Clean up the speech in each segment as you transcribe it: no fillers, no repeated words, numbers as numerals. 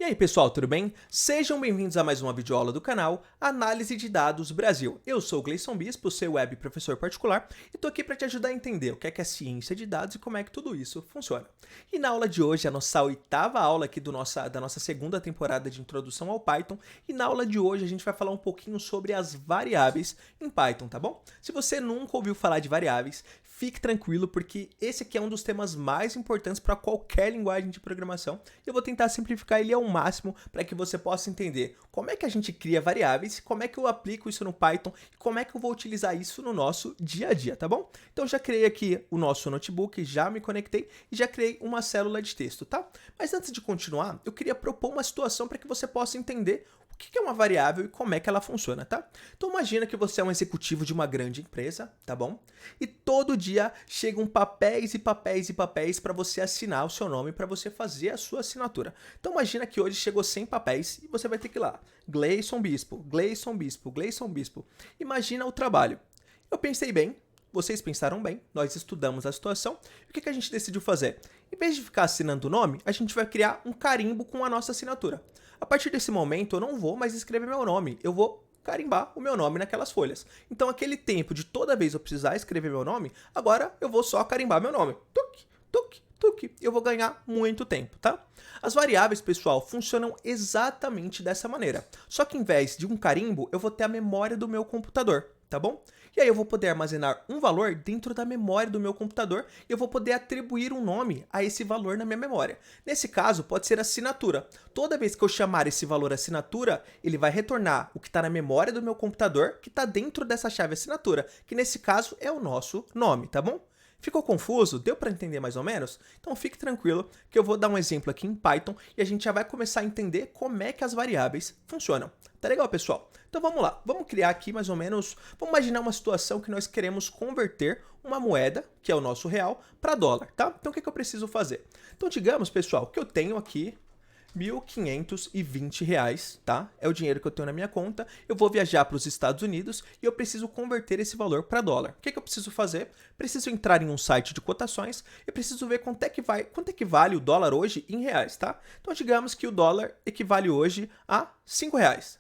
E aí pessoal, tudo bem? Sejam bem-vindos a mais uma videoaula do canal Análise de Dados Brasil. Eu sou o Gleison Bispo, seu web professor particular, e estou aqui para te ajudar a entender o que é ciência de dados e como é que tudo isso funciona. E na aula de hoje, a nossa oitava aula aqui da nossa segunda temporada de Introdução ao Python, e na aula de hoje a gente vai falar um pouquinho sobre as variáveis em Python, tá bom? Se você nunca ouviu falar de variáveis, fique tranquilo, porque esse aqui é um dos temas mais importantes para qualquer linguagem de programação. Eu vou tentar simplificar ele ao máximo para que você possa entender como é que a gente cria variáveis, como é que eu aplico isso no Python e como é que eu vou utilizar isso no nosso dia a dia, tá bom? Então já criei aqui o nosso notebook, já me conectei e já criei uma célula de texto, tá? Mas antes de continuar, eu queria propor uma situação para que você possa entender o que é uma variável e como é que ela funciona, tá? Então imagina que você é um executivo de uma grande empresa, tá bom? E todo dia chegam papéis e papéis e papéis para você assinar o seu nome, para você fazer a sua assinatura. Então imagina que hoje chegou 100 papéis e você vai ter que ir lá. Gleison Bispo, Gleison Bispo, Gleison Bispo. Imagina o trabalho. Eu pensei bem, vocês pensaram bem, nós estudamos a situação. E o que a gente decidiu fazer? Em vez de ficar assinando o nome, a gente vai criar um carimbo com a nossa assinatura. A partir desse momento, eu não vou mais escrever meu nome, eu vou carimbar o meu nome naquelas folhas. Então, aquele tempo de toda vez eu precisar escrever meu nome, agora eu vou só carimbar meu nome. Tuc, tuc, tuc. Eu vou ganhar muito tempo, tá? As variáveis, pessoal, funcionam exatamente dessa maneira. Só que em vez de um carimbo, eu vou ter a memória do meu computador, tá bom? E aí eu vou poder armazenar um valor dentro da memória do meu computador e eu vou poder atribuir um nome a esse valor na minha memória. Nesse caso, pode ser assinatura. Toda vez que eu chamar esse valor assinatura, ele vai retornar o que está na memória do meu computador, que está dentro dessa chave assinatura, que nesse caso é o nosso nome, tá bom? Ficou confuso? Deu para entender mais ou menos? Então fique tranquilo que eu vou dar um exemplo aqui em Python e a gente já vai começar a entender como é que as variáveis funcionam. Tá legal, pessoal? Então vamos lá, vamos criar aqui mais ou menos, vamos imaginar uma situação que nós queremos converter uma moeda, que é o nosso real, para dólar, tá? Então o que eu preciso fazer? Então digamos, pessoal, que eu tenho aqui R$ 1.520, tá? É o dinheiro que eu tenho na minha conta. Eu vou viajar para os Estados Unidos e eu preciso converter esse valor para dólar. O que eu preciso fazer? Preciso entrar em um site de cotações e preciso ver quanto é que vale o dólar hoje em reais, tá? Então, digamos que o dólar equivale hoje a R$ 5,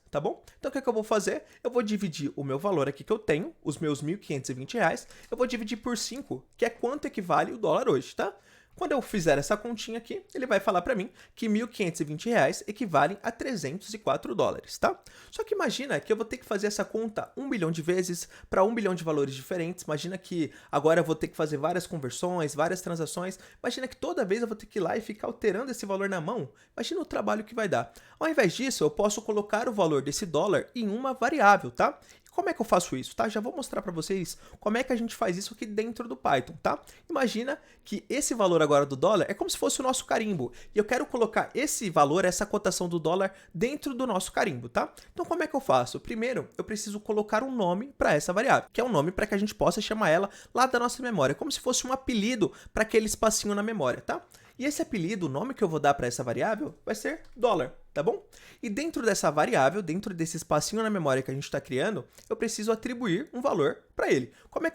tá bom? Então, o que eu vou fazer? Eu vou dividir o meu valor aqui que eu tenho, os meus R$ 1.520, eu vou dividir por 5, que é quanto equivale o dólar hoje, tá? Quando eu fizer essa continha aqui, ele vai falar para mim que R$ 1.520 equivalem a $304, tá? Só que imagina que eu vou ter que fazer essa conta 1 bilhão de vezes para 1 bilhão de valores diferentes. Imagina que agora eu vou ter que fazer várias conversões, várias transações. Imagina que toda vez eu vou ter que ir lá e ficar alterando esse valor na mão. Imagina o trabalho que vai dar. Ao invés disso, eu posso colocar o valor desse dólar em uma variável, tá? Como é que eu faço isso, tá? Já vou mostrar para vocês como é que a gente faz isso aqui dentro do Python, tá? Imagina que esse valor agora do dólar é como se fosse o nosso carimbo. E eu quero colocar esse valor, essa cotação do dólar dentro do nosso carimbo, tá? Então como é que eu faço? Primeiro, eu preciso colocar um nome para essa variável, que é um nome para que a gente possa chamar ela lá da nossa memória, como se fosse um apelido para aquele espacinho na memória, tá? E esse apelido, o nome que eu vou dar para essa variável, vai ser dólar, tá bom? E dentro dessa variável, dentro desse espacinho na memória que a gente está criando, eu preciso atribuir um valor para ele. Como é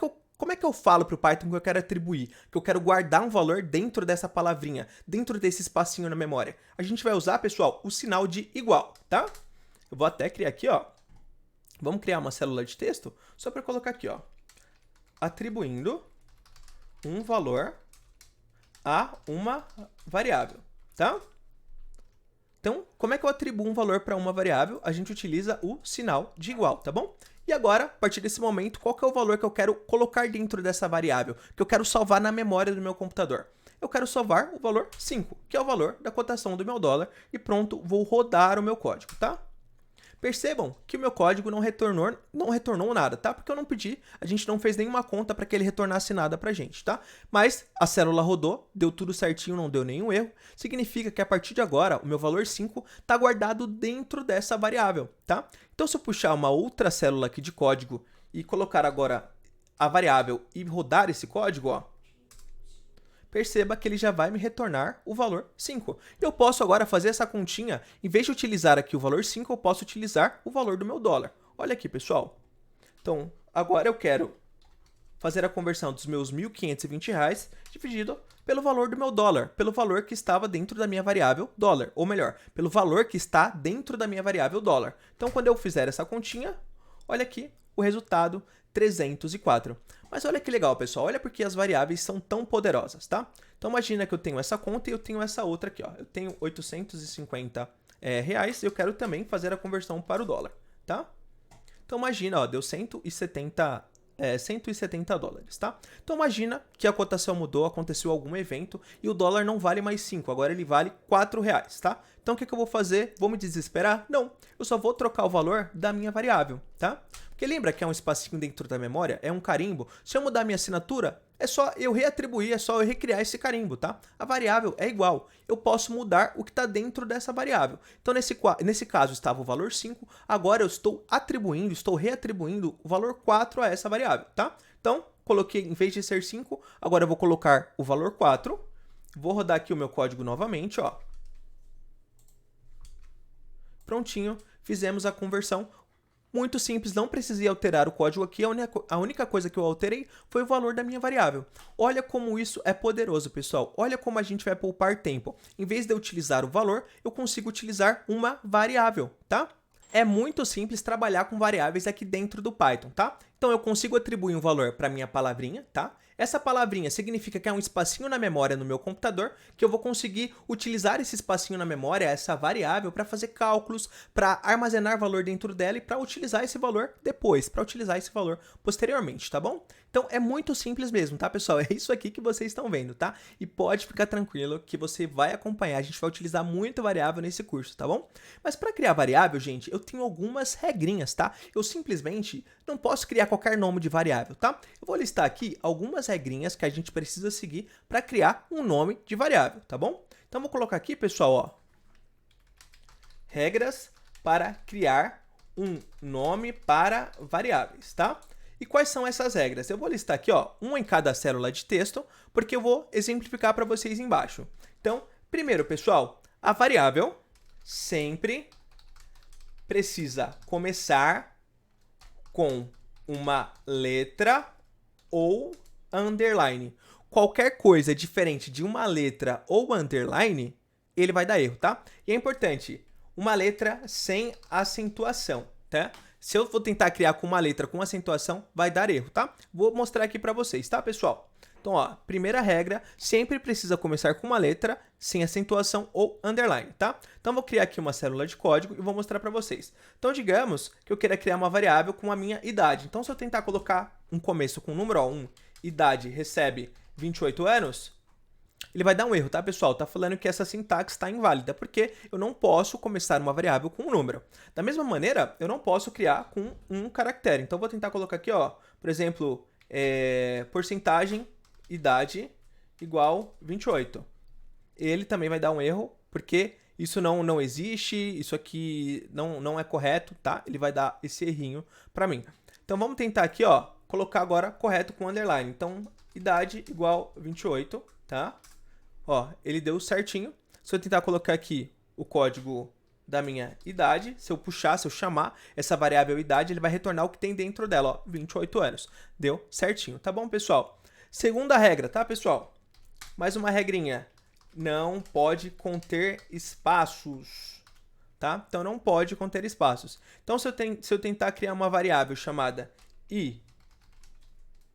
que eu falo para o Python que eu quero atribuir, que eu quero guardar um valor dentro dessa palavrinha, dentro desse espacinho na memória? A gente vai usar, pessoal, o sinal de igual, tá? Eu vou até criar aqui, ó. Vamos criar uma célula de texto só para colocar aqui, ó. Atribuindo um valor a uma variável, tá? Então, como é que eu atribuo um valor para uma variável? A gente utiliza o sinal de igual, tá bom? E agora, a partir desse momento, qual que é o valor que eu quero colocar dentro dessa variável? Que eu quero salvar na memória do meu computador? Eu quero salvar o valor 5, que é o valor da cotação do meu dólar. E pronto, vou rodar o meu código, tá? Percebam que o meu código não retornou nada, tá? Porque eu não pedi, a gente não fez nenhuma conta para que ele retornasse nada pra gente, tá? Mas a célula rodou, deu tudo certinho, não deu nenhum erro. Significa que a partir de agora, o meu valor 5 está guardado dentro dessa variável, tá? Então, se eu puxar uma outra célula aqui de código e colocar agora a variável e rodar esse código, ó, perceba que ele já vai me retornar o valor 5. Eu posso agora fazer essa continha, em vez de utilizar aqui o valor 5, eu posso utilizar o valor do meu dólar. Olha aqui, pessoal. Então, agora eu quero fazer a conversão dos meus R$ 1.520 dividido pelo valor do meu dólar, pelo valor que estava dentro da minha variável dólar, ou melhor, pelo valor que está dentro da minha variável dólar. Então, quando eu fizer essa continha, olha aqui o resultado, 304. Mas olha que legal, pessoal, olha porque as variáveis são tão poderosas, tá? Então, imagina que eu tenho essa conta e eu tenho essa outra aqui, ó. Eu tenho 850 reais e eu quero também fazer a conversão para o dólar, tá? Então, imagina, ó, deu 170 dólares, tá? Então imagina que a cotação mudou, aconteceu algum evento e o dólar não vale mais 5, agora ele vale 4 reais, tá? Então o que eu vou fazer? Vou me desesperar? Não, eu só vou trocar o valor da minha variável, tá? Porque lembra que é um espacinho dentro da memória? É um carimbo. Se eu mudar minha assinatura, é só eu reatribuir, é só eu recriar esse carimbo, tá? A variável é igual. Eu posso mudar o que está dentro dessa variável. Então, nesse caso, estava o valor 5. Agora eu estou atribuindo, estou reatribuindo o valor 4 a essa variável, tá? Então, coloquei, em vez de ser 5, agora eu vou colocar o valor 4. Vou rodar aqui o meu código novamente, ó. Prontinho, fizemos a conversão. Muito simples, não precisei alterar o código aqui, a única coisa que eu alterei foi o valor da minha variável. Olha como isso é poderoso, pessoal. Olha como a gente vai poupar tempo. Em vez de eu utilizar o valor, eu consigo utilizar uma variável, tá? É muito simples trabalhar com variáveis aqui dentro do Python, tá? Então eu consigo atribuir um valor para minha palavrinha, tá? Essa palavrinha significa que é um espacinho na memória no meu computador, que eu vou conseguir utilizar esse espacinho na memória, essa variável, para fazer cálculos, para armazenar valor dentro dela e para utilizar esse valor depois, para utilizar esse valor posteriormente, tá bom? Então é muito simples mesmo, tá, pessoal? É isso aqui que vocês estão vendo, tá? E pode ficar tranquilo que você vai acompanhar, a gente vai utilizar muito variável nesse curso, tá bom? Mas para criar variável, gente, eu tenho algumas regrinhas, tá? Eu simplesmente não posso criar qualquer nome de variável, tá? Eu vou listar aqui algumas regrinhas que a gente precisa seguir para criar um nome de variável, tá bom? Então vou colocar aqui, pessoal, ó, regras para criar um nome para variáveis, tá? E quais são essas regras? Eu vou listar aqui, ó, uma em cada célula de texto, porque eu vou exemplificar para vocês embaixo. Então, primeiro, pessoal, a variável sempre precisa começar com uma letra ou underline. Qualquer coisa diferente de uma letra ou underline, ele vai dar erro, tá? E é importante, uma letra sem acentuação, tá? Se eu vou tentar criar com uma letra com acentuação, vai dar erro, tá? Vou mostrar aqui para vocês, tá, pessoal? Então, ó, primeira regra, sempre precisa começar com uma letra sem acentuação ou underline, tá? Então, vou criar aqui uma célula de código e vou mostrar para vocês. Então, digamos que eu queira criar uma variável com a minha idade. Então, se eu tentar colocar um começo com o número, ó, idade recebe 28 anos, ele vai dar um erro, tá, pessoal? Tá falando que essa sintaxe está inválida, porque eu não posso começar uma variável com um número. Da mesma maneira, eu não posso criar com um caractere. Então, vou tentar colocar aqui, ó, por exemplo, porcentagem idade igual 28. Ele também vai dar um erro, porque isso não existe, isso aqui não é correto, tá? Ele vai dar esse errinho para mim. Então, vamos tentar aqui, ó, colocar agora correto com underline. Então, idade igual 28, tá? Ó, ele deu certinho. Se eu tentar colocar aqui o código da minha idade, se eu puxar, se eu chamar essa variável idade, ele vai retornar o que tem dentro dela, ó, 28 anos. Deu certinho, tá bom, pessoal? Segunda regra, tá, pessoal? Mais uma regrinha. Não pode conter espaços, tá? Então, não pode conter espaços. Então, se eu tentar criar uma variável chamada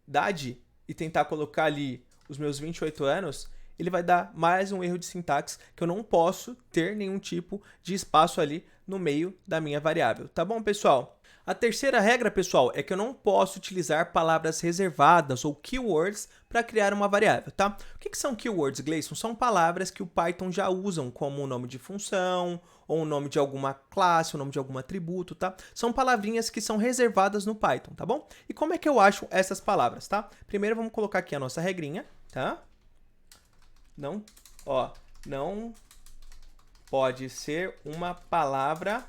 idade e tentar colocar ali os meus 28 anos, ele vai dar mais um erro de sintaxe, que eu não posso ter nenhum tipo de espaço ali no meio da minha variável. Tá bom, pessoal? A terceira regra, pessoal, é que eu não posso utilizar palavras reservadas ou keywords para criar uma variável, tá? O que são keywords, Gleison? São palavras que o Python já usam como o nome de função, ou o nome de alguma classe, o nome de algum atributo, tá? São palavrinhas que são reservadas no Python, tá bom? E como é que eu acho essas palavras, tá? Primeiro, vamos colocar aqui a nossa regrinha, tá? Não pode ser uma palavra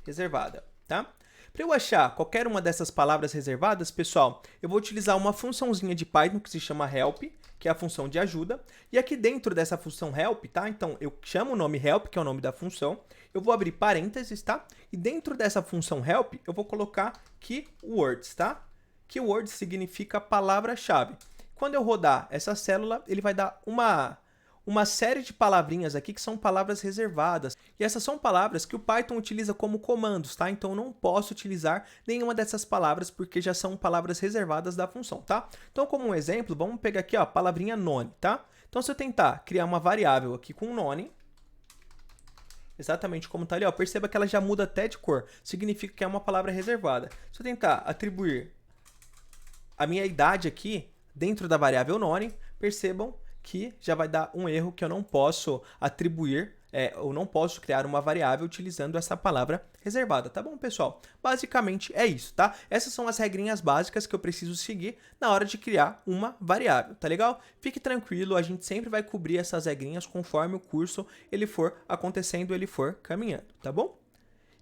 reservada, tá? Para eu achar qualquer uma dessas palavras reservadas, pessoal, eu vou utilizar uma funçãozinha de Python que se chama help, que é a função de ajuda. E aqui dentro dessa função help, tá? Então, eu chamo o nome help, que é o nome da função. Eu vou abrir parênteses, tá? E dentro dessa função help, eu vou colocar keywords, tá? Keyword significa palavra-chave. Quando eu rodar essa célula, ele vai dar uma série de palavrinhas aqui que são palavras reservadas. E essas são palavras que o Python utiliza como comandos, tá? Então eu não posso utilizar nenhuma dessas palavras porque já são palavras reservadas da função, tá? Então, como um exemplo, vamos pegar aqui, ó, a palavrinha none, tá? Então, se eu tentar criar uma variável aqui com none, exatamente como está ali, ó, perceba que ela já muda até de cor. Significa que é uma palavra reservada. Se eu tentar atribuir a minha idade aqui dentro da variável none, percebam que já vai dar um erro que eu não posso atribuir, eu não posso criar uma variável utilizando essa palavra reservada, tá bom, pessoal? Basicamente é isso, tá? Essas são as regrinhas básicas que eu preciso seguir na hora de criar uma variável, tá legal? Fique tranquilo, a gente sempre vai cobrir essas regrinhas conforme o curso ele for acontecendo, ele for caminhando, tá bom?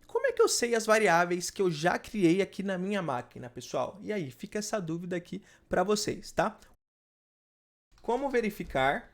Como é que eu sei as variáveis que eu já criei aqui na minha máquina, pessoal? E aí, fica essa dúvida aqui para vocês, tá? Como verificar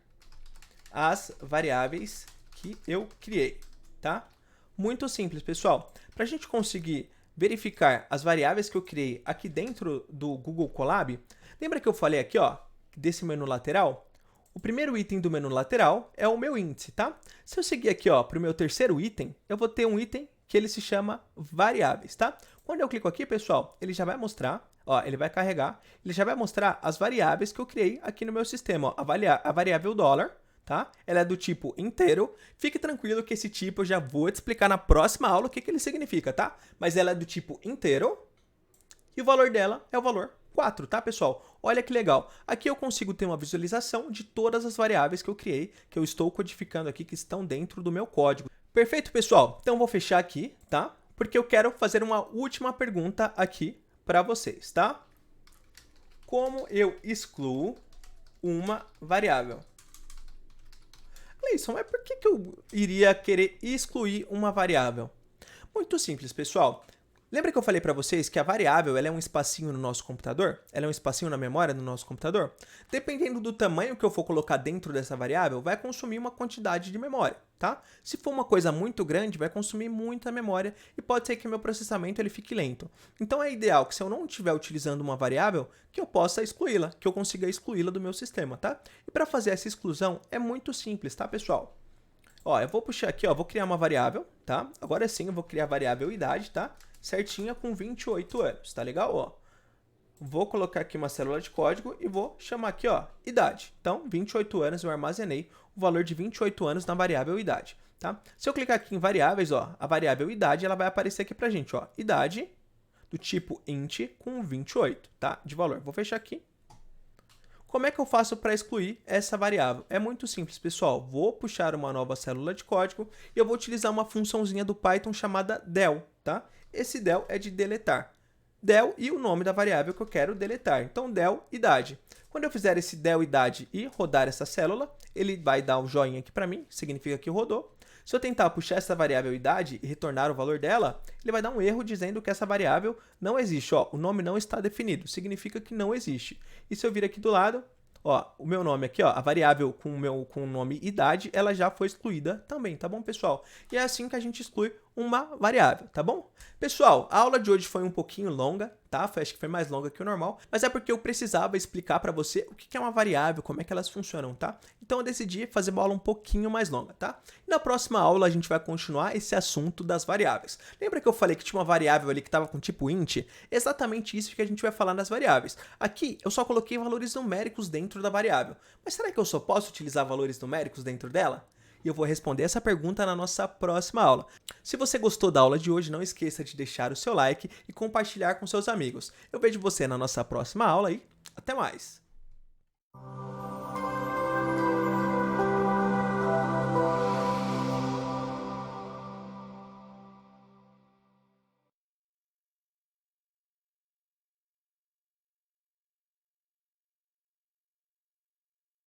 as variáveis que eu criei, tá? Muito simples, pessoal. Para a gente conseguir verificar as variáveis que eu criei aqui dentro do Google Colab, lembra que eu falei aqui, ó, desse menu lateral? O primeiro item do menu lateral é o meu índice, tá? Se eu seguir aqui, ó, para o meu terceiro item, eu vou ter um item que ele se chama variáveis, tá? Quando eu clico aqui, pessoal, ele já vai mostrar, ó, ele vai carregar, ele já vai mostrar as variáveis que eu criei aqui no meu sistema, ó, a variável dólar, tá? Ela é do tipo inteiro. Fique tranquilo que esse tipo eu já vou te explicar na próxima aula o que ele significa, tá? Mas ela é do tipo inteiro e o valor dela é o valor 4, tá, pessoal? Olha que legal. Aqui eu consigo ter uma visualização de todas as variáveis que eu criei, que eu estou codificando aqui, que estão dentro do meu código. Perfeito, pessoal? Então, vou fechar aqui, tá? Porque eu quero fazer uma última pergunta aqui para vocês, tá? Como eu excluo uma variável? Leison, mas por que eu iria querer excluir uma variável? Muito simples, pessoal. Lembra que eu falei para vocês que a variável ela é um espacinho no nosso computador? Ela é um espacinho na memória do nosso computador? Dependendo do tamanho que eu for colocar dentro dessa variável, vai consumir uma quantidade de memória, tá? Se for uma coisa muito grande, vai consumir muita memória e pode ser que o meu processamento ele fique lento. Então é ideal que se eu não estiver utilizando uma variável, que eu possa excluí-la, que eu consiga excluí-la do meu sistema, tá? E para fazer essa exclusão é muito simples, tá, pessoal? Ó, eu vou puxar aqui, ó, vou criar uma variável, tá? Agora sim eu vou criar a variável idade, tá? Certinha com 28 anos, tá legal? Ó, vou colocar aqui uma célula de código e vou chamar aqui, ó, idade. Então, 28 anos eu armazenei o valor de 28 anos na variável idade, tá? Se eu clicar aqui em variáveis, ó, a variável idade, ela vai aparecer aqui pra gente, ó, idade do tipo int com 28, tá? De valor. Vou fechar aqui. Como é que eu faço para excluir essa variável? É muito simples, pessoal. Vou puxar uma nova célula de código e eu vou utilizar uma funçãozinha do Python chamada del, tá? Esse del é de deletar. Del e o nome da variável que eu quero deletar. Então, del idade. Quando eu fizer esse del idade e rodar essa célula, ele vai dar um joinha aqui para mim, significa que rodou. Se eu tentar puxar essa variável idade e retornar o valor dela, ele vai dar um erro dizendo que essa variável não existe. Ó, o nome não está definido, significa que não existe. E se eu vir aqui do lado, ó, o meu nome aqui, ó, a variável com o nome idade, ela já foi excluída também, tá bom, pessoal? E é assim que a gente exclui uma variável, tá bom? Pessoal, a aula de hoje foi um pouquinho longa, tá? Acho que foi mais longa que o normal, mas é porque eu precisava explicar para você o que é uma variável, como é que elas funcionam, tá? Então eu decidi fazer uma aula um pouquinho mais longa, tá? E na próxima aula a gente vai continuar esse assunto das variáveis. Lembra que eu falei que tinha uma variável ali que estava com tipo int? Exatamente isso que a gente vai falar nas variáveis. Aqui eu só coloquei valores numéricos dentro da variável, mas será que eu só posso utilizar valores numéricos dentro dela? E eu vou responder essa pergunta na nossa próxima aula. Se você gostou da aula de hoje, não esqueça de deixar o seu like e compartilhar com seus amigos. Eu vejo você na nossa próxima aula e até mais!